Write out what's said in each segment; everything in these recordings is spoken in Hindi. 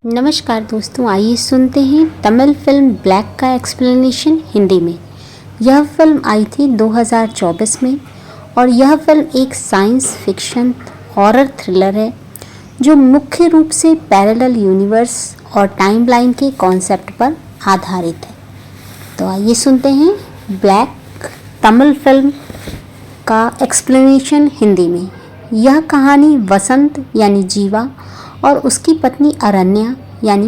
नमस्कार दोस्तों, आइए सुनते हैं तमिल फिल्म ब्लैक का एक्सप्लेनेशन हिंदी में। यह फिल्म आई थी 2024 में और यह फिल्म एक साइंस फिक्शन हॉरर थ्रिलर है जो मुख्य रूप से पैरेलल यूनिवर्स और टाइमलाइन के कॉन्सेप्ट पर आधारित है। तो आइए सुनते हैं ब्लैक तमिल फिल्म का एक्सप्लेनेशन हिंदी में। यह कहानी वसंत यानी जीवा और उसकी पत्नी अरण्या यानी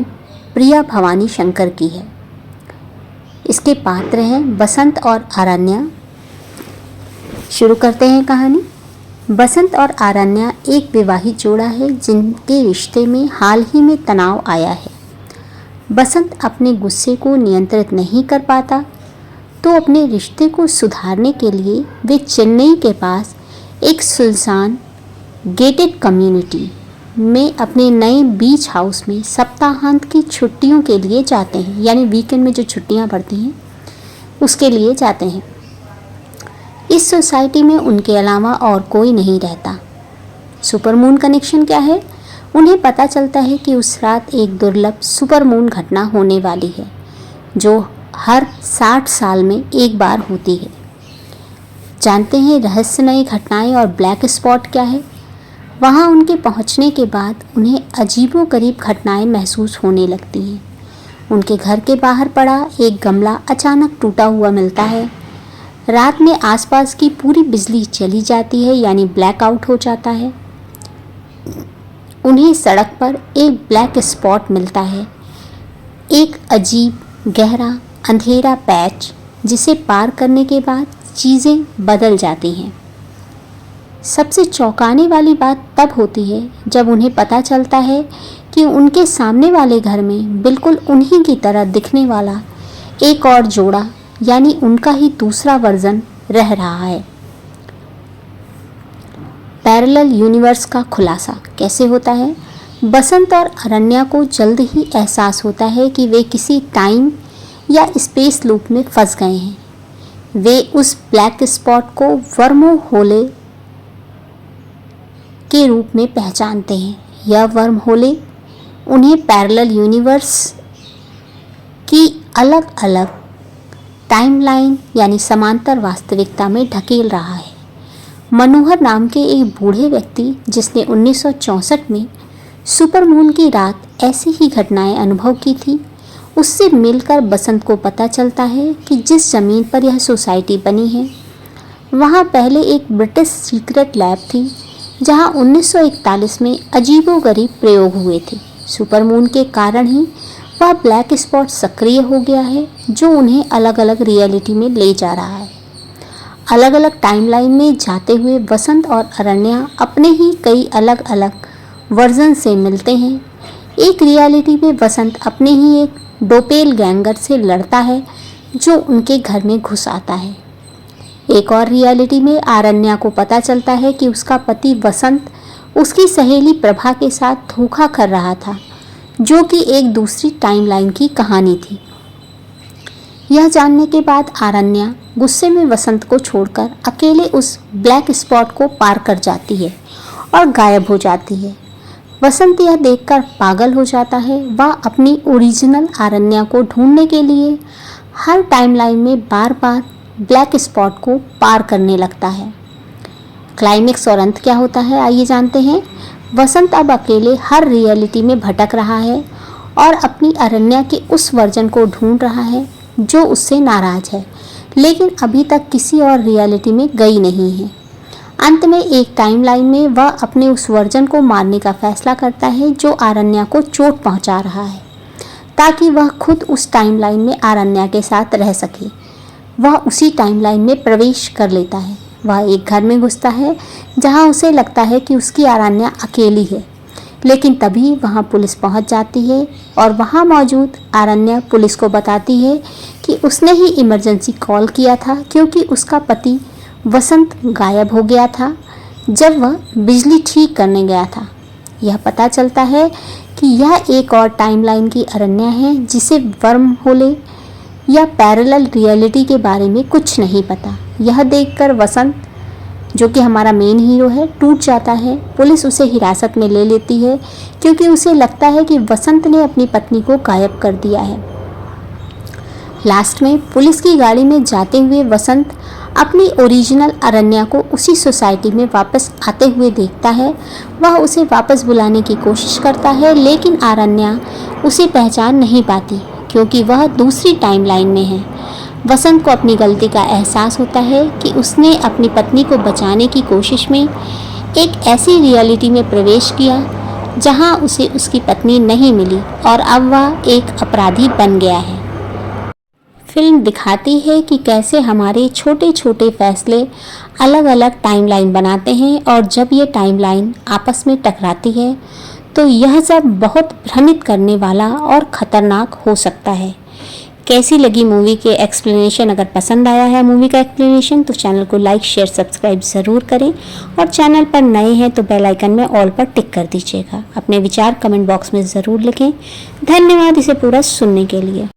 प्रिया भवानी शंकर की है। इसके पात्र हैं बसंत और अरण्या। शुरू करते हैं कहानी। बसंत और अरण्या एक विवाहित जोड़ा है जिनके रिश्ते में हाल ही में तनाव आया है। बसंत अपने गुस्से को नियंत्रित नहीं कर पाता तो अपने रिश्ते को सुधारने के लिए वे चेन्नई के पास एक सुनसान गेटेड कम्युनिटी में अपने नए बीच हाउस में सप्ताहांत की छुट्टियों के लिए जाते हैं, यानी वीकेंड में जो छुट्टियां पड़ती हैं उसके लिए जाते हैं। इस सोसाइटी में उनके अलावा और कोई नहीं रहता। सुपरमून कनेक्शन क्या है? उन्हें पता चलता है कि उस रात एक दुर्लभ सुपरमून घटना होने वाली है जो हर 60 साल में एक बार होती है। जानते हैं रहस्यमय घटनाएं और ब्लैक स्पॉट क्या है? वहाँ उनके पहुँचने के बाद उन्हें अजीबोगरीब घटनाएं महसूस होने लगती हैं। उनके घर के बाहर पड़ा एक गमला अचानक टूटा हुआ मिलता है। रात में आसपास की पूरी बिजली चली जाती है, यानी ब्लैकआउट हो जाता है। उन्हें सड़क पर एक ब्लैक स्पॉट मिलता है, एक अजीब गहरा अंधेरा पैच जिसे पार करने के बाद चीज़ें बदल जाती हैं। सबसे चौंकाने वाली बात तब होती है जब उन्हें पता चलता है कि उनके सामने वाले घर में बिल्कुल उन्हीं की तरह दिखने वाला एक और जोड़ा, यानी उनका ही दूसरा वर्जन रह रहा है। पैरेलल यूनिवर्स का खुलासा कैसे होता है? बसंत और अरण्या को जल्द ही एहसास होता है कि वे किसी टाइम या स्पेस लूप में फंस गए हैं। वे उस ब्लैक स्पॉट को वर्मो होले के रूप में पहचानते हैं। यह वर्म होले उन्हें पैरेलल यूनिवर्स की अलग अलग टाइमलाइन यानी समांतर वास्तविकता में ढकेल रहा है। मनोहर नाम के एक बूढ़े व्यक्ति जिसने 1964 में सुपरमून की रात ऐसी ही घटनाएं अनुभव की थी, उससे मिलकर बसंत को पता चलता है कि जिस ज़मीन पर यह सोसाइटी बनी है वहाँ पहले एक ब्रिटिश सीक्रेट लैब थी जहां 1941 में अजीबोगरीब प्रयोग हुए थे। सुपरमून के कारण ही वह ब्लैक स्पॉट सक्रिय हो गया है जो उन्हें अलग अलग रियलिटी में ले जा रहा है। अलग अलग टाइमलाइन में जाते हुए बसंत और अरण्या अपने ही कई अलग अलग वर्जन से मिलते हैं। एक रियलिटी में बसंत अपने ही एक डोपेलगैंगर से लड़ता है जो उनके घर में घुस आता है। एक और रियलिटी में अरण्या को पता चलता है कि उसका पति वसंत उसकी सहेली प्रभा के साथ धोखा कर रहा था, जो कि एक दूसरी टाइमलाइन की कहानी थी। यह जानने के बाद अरण्या गुस्से में वसंत को छोड़कर अकेले उस ब्लैक स्पॉट को पार कर जाती है और गायब हो जाती है। वसंत यह देखकर पागल हो जाता है। वह अपनी ओरिजिनल अरण्या को ढूंढने के लिए हर टाइमलाइन में बार बार ब्लैक स्पॉट को पार करने लगता है। क्लाइमेक्स और अंत क्या होता है, आइए जानते हैं। वसंत अब अकेले हर रियलिटी में भटक रहा है और अपनी अरण्या के उस वर्जन को ढूंढ रहा है जो उससे नाराज है, लेकिन अभी तक किसी और रियलिटी में गई नहीं है। अंत में एक टाइमलाइन में वह अपने उस वर्जन को मारने का फैसला करता है जो अरण्या को चोट पहुंचा रहा है, ताकि वह खुद उस टाइमलाइन में अरण्या के साथ रह सके। वह उसी टाइमलाइन में प्रवेश कर लेता है। वह एक घर में घुसता है जहां उसे लगता है कि उसकी अरण्या अकेली है, लेकिन तभी वहां पुलिस पहुंच जाती है और वहां मौजूद अरण्या पुलिस को बताती है कि उसने ही इमरजेंसी कॉल किया था क्योंकि उसका पति वसंत गायब हो गया था जब वह बिजली ठीक करने गया था। यह पता चलता है कि यह एक और टाइमलाइन की अरण्या है जिसे वर्म होले या पैरेलल रियलिटी के बारे में कुछ नहीं पता। यह देखकर वसंत जो कि हमारा मेन हीरो है, टूट जाता है। पुलिस उसे हिरासत में ले लेती है क्योंकि उसे लगता है कि वसंत ने अपनी पत्नी को गायब कर दिया है। लास्ट में पुलिस की गाड़ी में जाते हुए वसंत अपनी ओरिजिनल अरण्या को उसी सोसाइटी में वापस आते हुए देखता है। वह उसे वापस बुलाने की कोशिश करता है, लेकिन अरण्या उसे पहचान नहीं पाती क्योंकि वह दूसरी टाइमलाइन में है। वसंत को अपनी गलती का एहसास होता है कि उसने अपनी पत्नी को बचाने की कोशिश में एक ऐसी रियलिटी में प्रवेश किया जहां उसे उसकी पत्नी नहीं मिली और अब वह एक अपराधी बन गया है। फिल्म दिखाती है कि कैसे हमारे छोटे छोटे फैसले अलग अलग टाइमलाइन बनाते हैं और जब ये टाइमलाइन आपस में टकराती है तो यह सब बहुत भ्रमित करने वाला और ख़तरनाक हो सकता है। कैसी लगी मूवी के एक्सप्लेनेशन? अगर पसंद आया है मूवी का एक्सप्लेनेशन तो चैनल को लाइक शेयर सब्सक्राइब ज़रूर करें और चैनल पर नए हैं तो बेल आइकन में ऑल पर टिक कर दीजिएगा। अपने विचार कमेंट बॉक्स में ज़रूर लिखें। धन्यवाद इसे पूरा सुनने के लिए।